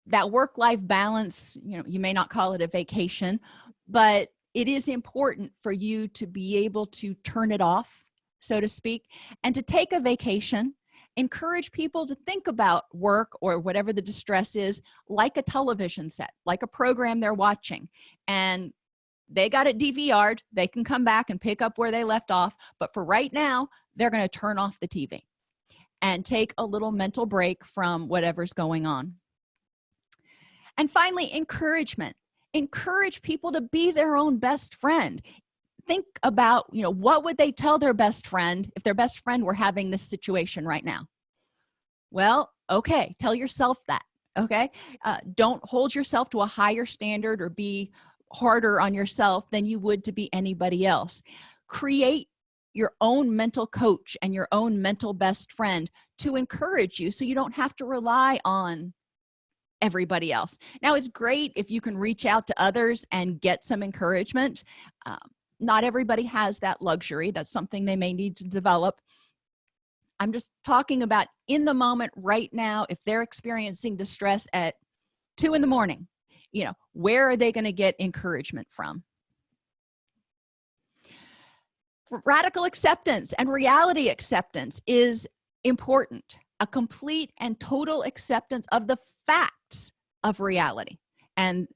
that work-life balance, you may not call it a vacation, but it is important for you to be able to turn it off, so to speak, and to take a vacation. Encourage people to think about work or whatever the distress is like a television set, like a program they're watching, and they got it DVR'd. They can come back and pick up where they left off, but for right now they're going to turn off the TV and take a little mental break from whatever's going on. And finally, encouragement. Encourage people to be their own best friend. Think about, what would they tell their best friend if their best friend were having this situation right now? Well, okay, tell yourself that, okay? Don't hold yourself to a higher standard or be harder on yourself than you would to be anybody else. Create your own mental coach and your own mental best friend to encourage you so you don't have to rely on everybody else. Now, it's great if you can reach out to others and get some encouragement. Not everybody has that luxury. That's something they may need to develop. I'm just talking about in the moment right now. If they're experiencing distress at 2 a.m, where are they going to get encouragement from? Radical acceptance and reality acceptance is important. A complete and total acceptance of the facts of reality, and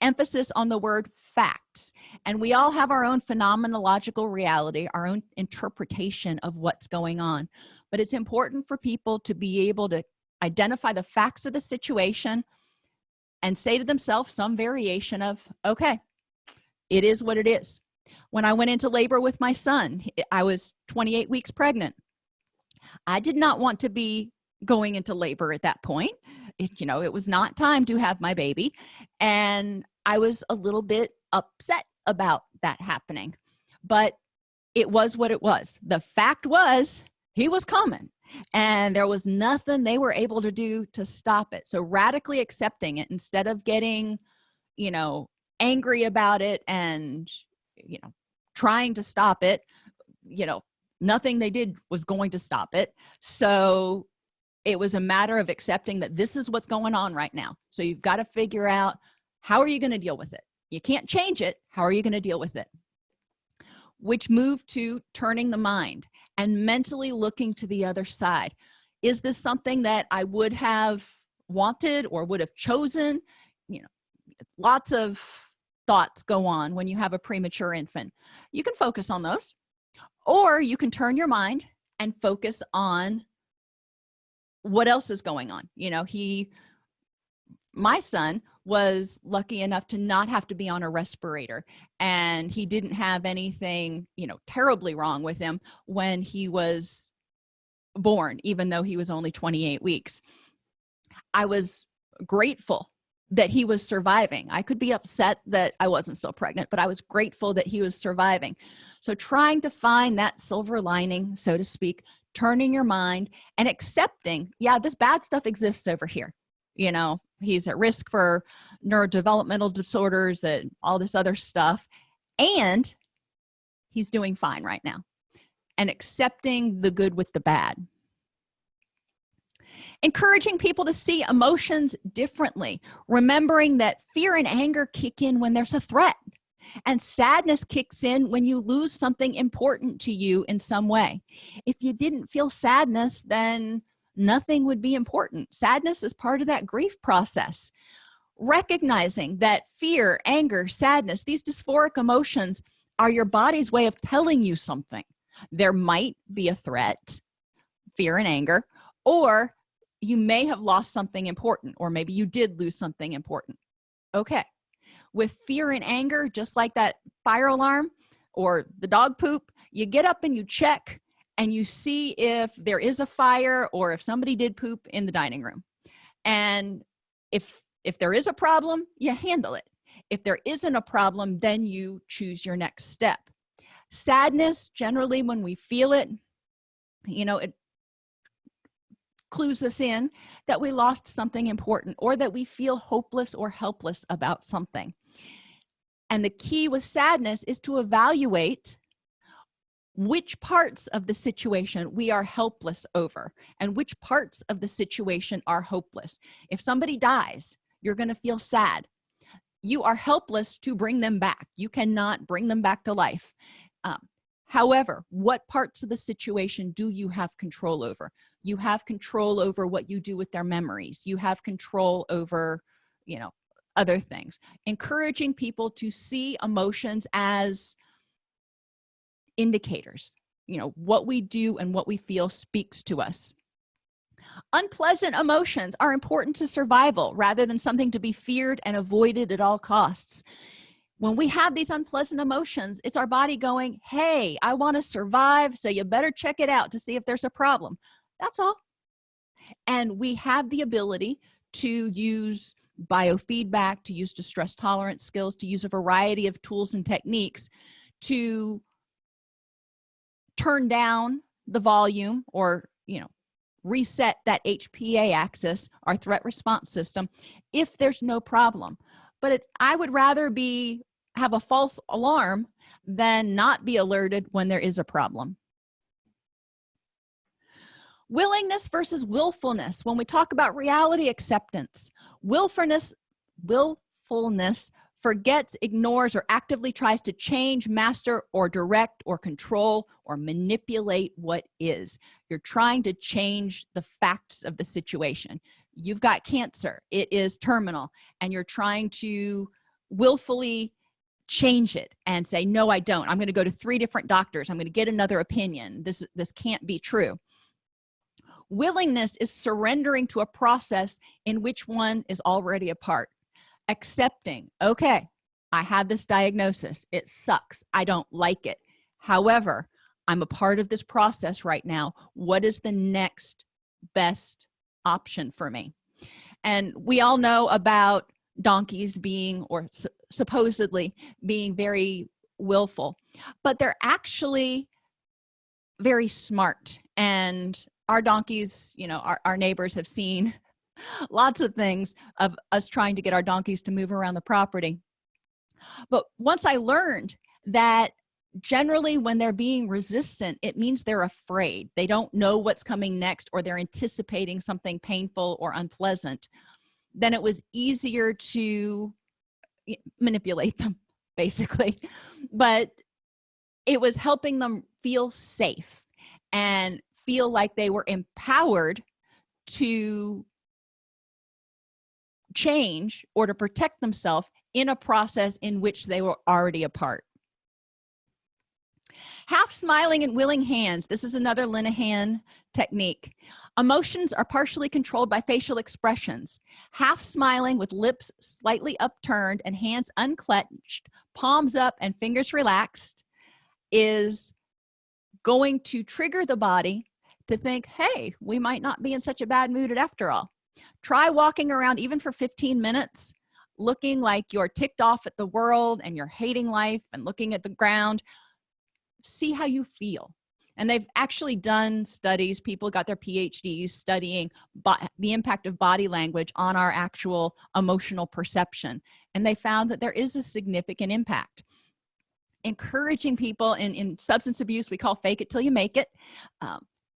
emphasis on the word facts. And we all have our own phenomenological reality, our own interpretation of what's going on. But it's important for people to be able to identify the facts of the situation and say to themselves some variation of, okay, it is what it is. When I went into labor with my son, I was 28 weeks pregnant. I did not want to be going into labor at that point. It was not time to have my baby. And I was a little bit upset about that happening. But it was what it was. The fact was he was coming. And there was nothing they were able to do to stop it. So radically accepting it instead of getting, angry about it and, trying to stop it, nothing they did was going to stop it. So it was a matter of accepting that this is what's going on right now. So you've got to figure out, how are you going to deal with it? You can't change it. How are you going to deal with it? Which moved to turning the mind and mentally looking to the other side. Is this something that I would have wanted or would have chosen? Lots of thoughts go on when you have a premature infant. You can focus on those, or you can turn your mind and focus on what else is going on. My son was lucky enough to not have to be on a respirator, and he didn't have anything, terribly wrong with him when he was born, even though he was only 28 weeks. I was grateful that he was surviving. I could be upset that I wasn't still pregnant, but I was grateful that he was surviving. So trying to find that silver lining, so to speak, turning your mind and accepting, yeah, this bad stuff exists over here. He's at risk for neurodevelopmental disorders and all this other stuff, and he's doing fine right now. And accepting the good with the bad. Encouraging people to see emotions differently, remembering that fear and anger kick in when there's a threat, and sadness kicks in when you lose something important to you in some way. If you didn't feel sadness, then nothing would be important. Sadness is part of that grief process. Recognizing that fear, anger, sadness, these dysphoric emotions are your body's way of telling you something. There might be a threat, fear and anger, or you may have lost something important, or maybe you did lose something important. Okay. With fear and anger, just like that fire alarm or the dog poop, you get up and you check and you see if there is a fire or if somebody did poop in the dining room. And if there is a problem, you handle it. If there isn't a problem, then you choose your next step. Sadness, generally when we feel it, it clues us in that we lost something important, or that we feel hopeless or helpless about something. And the key with sadness is to evaluate which parts of the situation we are helpless over and which parts of the situation are hopeless. If somebody dies, you're going to feel sad. You are helpless to bring them back. You cannot bring them back to life. However, what parts of the situation do you have control over? You have control over what you do with their memories. You have control over, other things. Encouraging people to see emotions as indicators. What we do and what we feel speaks to us. Unpleasant emotions are important to survival rather than something to be feared and avoided at all costs. When we have these unpleasant emotions, it's our body going, hey, I want to survive, so you better check it out to see if there's a problem. That's all. And we have the ability to use biofeedback, to use distress tolerance skills, to use a variety of tools and techniques to turn down the volume or, reset that HPA axis, our threat response system, if there's no problem. But I would rather have a false alarm than not be alerted when there is a problem. Willingness versus willfulness. When we talk about reality acceptance, willfulness forgets, ignores, or actively tries to change, master, or direct, or control, or manipulate what is. You're trying to change the facts of the situation. You've got cancer, it is terminal, and you're trying to willfully change it and say, no, I don't. I'm going to go to 3 different doctors. I'm going to get another opinion. This can't be true. Willingness is surrendering to a process in which one is already a part. Accepting, okay, I have this diagnosis. It sucks. I don't like it. However, I'm a part of this process right now. What is the next best option for me? And we all know about donkeys being, or supposedly being, very willful, but they're actually very smart. And our donkeys, you know, our neighbors have seen lots of things of us trying to get our donkeys to move around the property. But once I learned that generally when they're being resistant, it means they're afraid. They don't know what's coming next, or they're anticipating something painful or unpleasant, then it was easier to manipulate them, basically. But it was helping them feel safe and feel like they were empowered to change or to protect themselves in a process in which they were already a part. Half smiling and willing hands. This is another Linehan technique. Emotions are partially controlled by facial expressions. Half smiling with lips slightly upturned and hands unclenched, palms up and fingers relaxed, is going to trigger the body to think, hey, we might not be in such a bad mood after all. Try walking around even for 15 minutes, looking like you're ticked off at the world and you're hating life and looking at the ground. See how you feel. And they've actually done studies. People got their PhDs studying the impact of body language on our actual emotional perception. And they found that there is a significant impact. Encouraging people in substance abuse, we call fake it till you make it.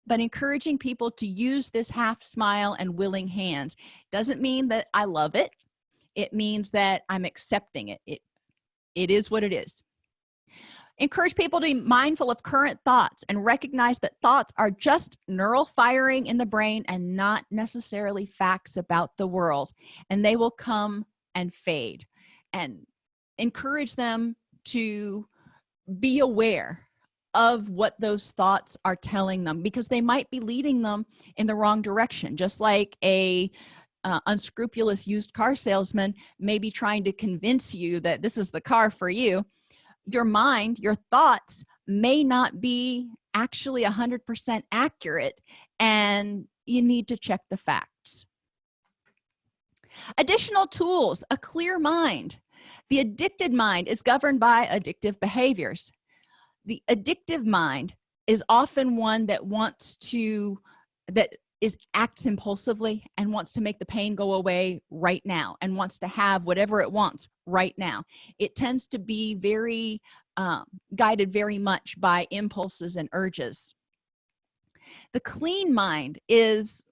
But encouraging people to use this half smile and willing hands doesn't mean that I love it. It means that I'm accepting it. It is what it is. Encourage people to be mindful of current thoughts and recognize that thoughts are just neural firing in the brain and not necessarily facts about the world, and they will come and fade. And encourage them to be aware of what those thoughts are telling them, because they might be leading them in the wrong direction. Just like a unscrupulous used car salesman may be trying to convince you that this is the car for you. Your mind, your thoughts may not be actually 100% accurate, and you need to check the facts. Additional tools: a clear mind. The addicted mind is governed by addictive behaviors. The addictive mind is often one that acts impulsively and wants to make the pain go away right now and wants to have whatever it wants right now. It tends to be very guided very much by impulses and urges. The clean mind is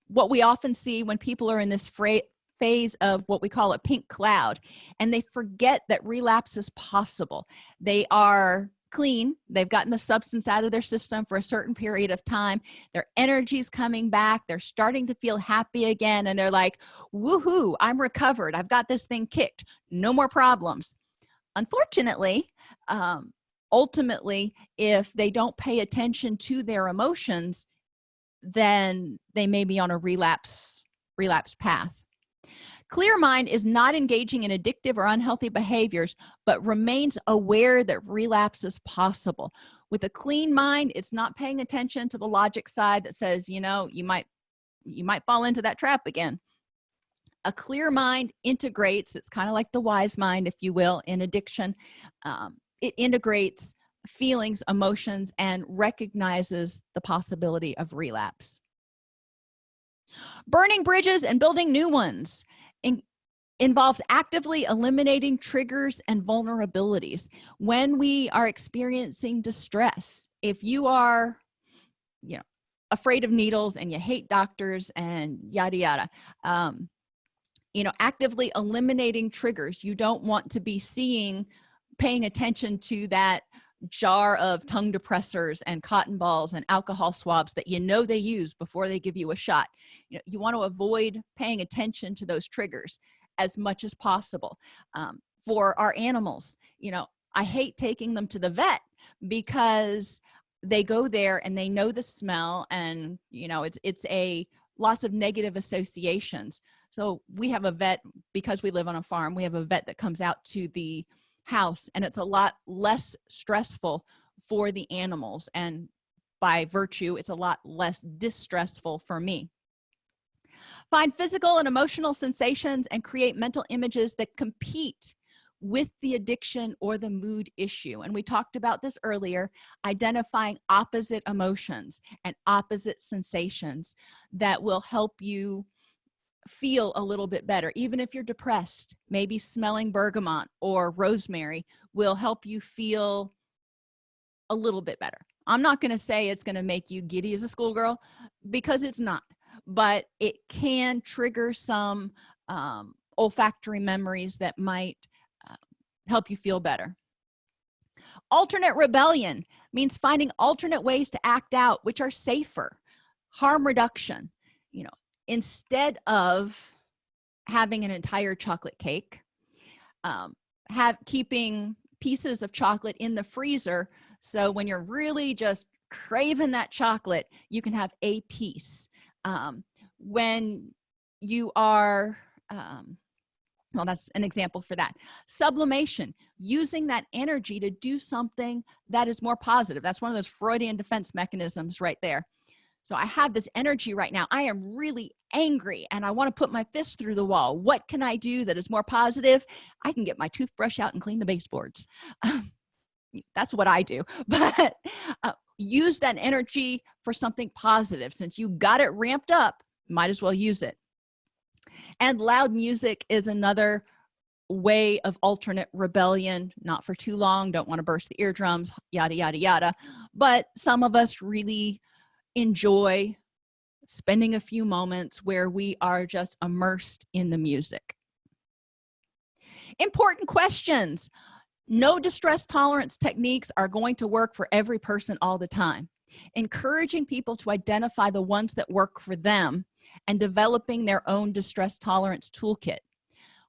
what we often see when people are in this phase of what we call a pink cloud, and they forget that relapse is possible. They are clean. They've gotten the substance out of their system for a certain period of time. Their energy's coming back. They're starting to feel happy again. And they're like, woohoo, I'm recovered. I've got this thing kicked. No more problems. Unfortunately, ultimately, if they don't pay attention to their emotions, then they may be on a relapse path. Clear mind is not engaging in addictive or unhealthy behaviors, but remains aware that relapse is possible. With a clean mind, it's not paying attention to the logic side that says, you know, you might fall into that trap again. A clear mind integrates. It's kind of like the wise mind, if you will, in addiction. It integrates feelings, emotions, and recognizes the possibility of relapse. Burning bridges and building new ones involves actively eliminating triggers and vulnerabilities. When we are experiencing distress, if you are, afraid of needles and you hate doctors and yada yada, actively eliminating triggers. You don't want to be paying attention to that jar of tongue depressors and cotton balls and alcohol swabs that they use before they give you a shot. You want to avoid paying attention to those triggers as much as possible. For our animals, I hate taking them to the vet because they go there and they know the smell, and it's a lots of negative associations. So we have a vet, because we live on a farm, we have a vet that comes out to the house, and it's a lot less stressful for the animals, and by virtue it's a lot less distressful for me. Find physical and emotional sensations and create mental images that compete with the addiction or the mood issue. And we talked about this earlier, identifying opposite emotions and opposite sensations that will help you feel a little bit better. Even if you're depressed, maybe smelling bergamot or rosemary will help you feel a little bit better. I'm not going to say it's going to make you giddy as a schoolgirl, because it's not, but it can trigger some olfactory memories that might help you feel better. Alternate rebellion means finding alternate ways to act out which are safer. Harm reduction, instead of having an entire chocolate cake, keeping pieces of chocolate in the freezer, so when you're really just craving that chocolate, you can have a piece. When you are well, that's an example for that. Sublimation, using that energy to do something that is more positive. That's one of those Freudian defense mechanisms right there. So I have this energy right now. I am really angry and I want to put my fist through the wall. What can I do that is more positive? I can get my toothbrush out and clean the baseboards. That's what I do. But use that energy for something positive. Since you got it ramped up, might as well use it. And loud music is another way of alternate rebellion. Not for too long, don't want to burst the eardrums, yada yada yada, but some of us really enjoy spending a few moments where we are just immersed in the music. Important questions. No distress tolerance techniques are going to work for every person all the time. Encouraging people to identify the ones that work for them and developing their own distress tolerance toolkit.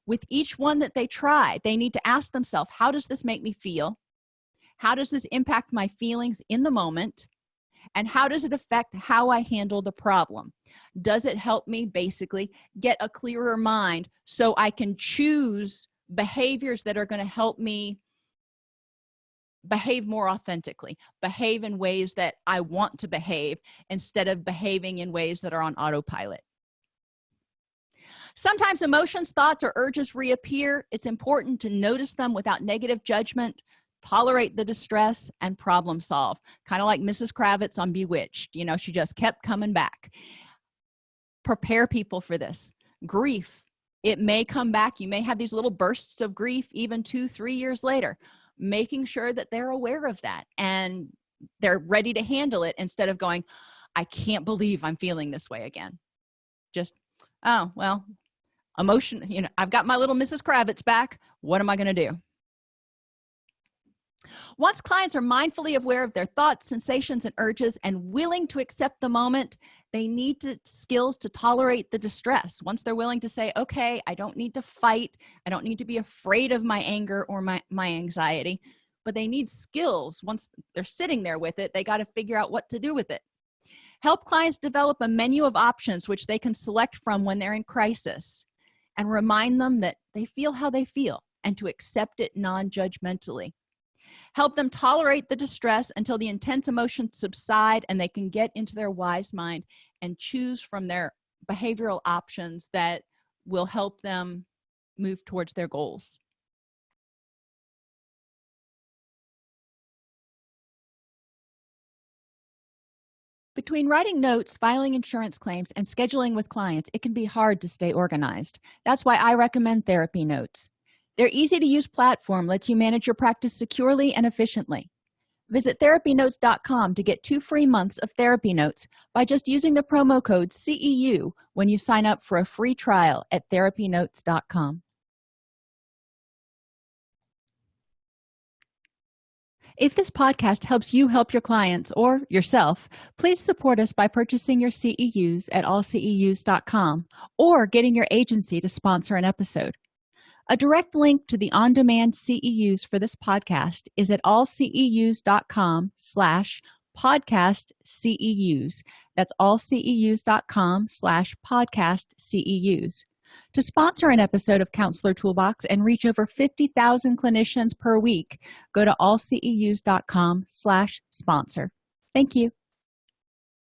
With each one that they try, they need to ask themselves, how does this make me feel? How does this impact my feelings in the moment? And how does it affect how I handle the problem? Does it help me basically get a clearer mind so I can choose behaviors that are going to help me behave more authentically, behave in ways that I want to behave instead of behaving in ways that are on autopilot? Sometimes emotions, thoughts, or urges reappear. It's important to notice them without negative judgment, tolerate the distress, and problem solve. Kind of like Mrs. Kravitz on Bewitched. She just kept coming back. Prepare people for this. Grief, it may come back. You may have these little bursts of grief even 2-3 years later. Making sure that they're aware of that and they're ready to handle it instead of going, I can't believe I'm feeling this way again. Just, oh, well, emotion, I've got my little Mrs. Kravitz back. What am I going to do? Once clients are mindfully aware of their thoughts, sensations, and urges and willing to accept the moment, they need skills to tolerate the distress. Once they're willing to say, okay, I don't need to fight, I don't need to be afraid of my anger or my anxiety, but they need skills. Once they're sitting there with it, they got to figure out what to do with it. Help clients develop a menu of options which they can select from when they're in crisis, and remind them that they feel how they feel and to accept it non-judgmentally. Help them tolerate the distress until the intense emotions subside and they can get into their wise mind and choose from their behavioral options that will help them move towards their goals. Between writing notes, filing insurance claims, and scheduling with clients, it can be hard to stay organized. That's why I recommend Therapy Notes. Their easy-to-use platform lets you manage your practice securely and efficiently. Visit therapynotes.com to get 2 free months of Therapy Notes by just using the promo code CEU when you sign up for a free trial at therapynotes.com. If this podcast helps you help your clients or yourself, please support us by purchasing your CEUs at allceus.com or getting your agency to sponsor an episode. A direct link to the on-demand CEUs for this podcast is at allceus.com/ podcast CEUs. That's allceus.com/podcast CEUs. To sponsor an episode of Counselor Toolbox and reach over 50,000 clinicians per week, go to allceus.com/sponsor. Thank you.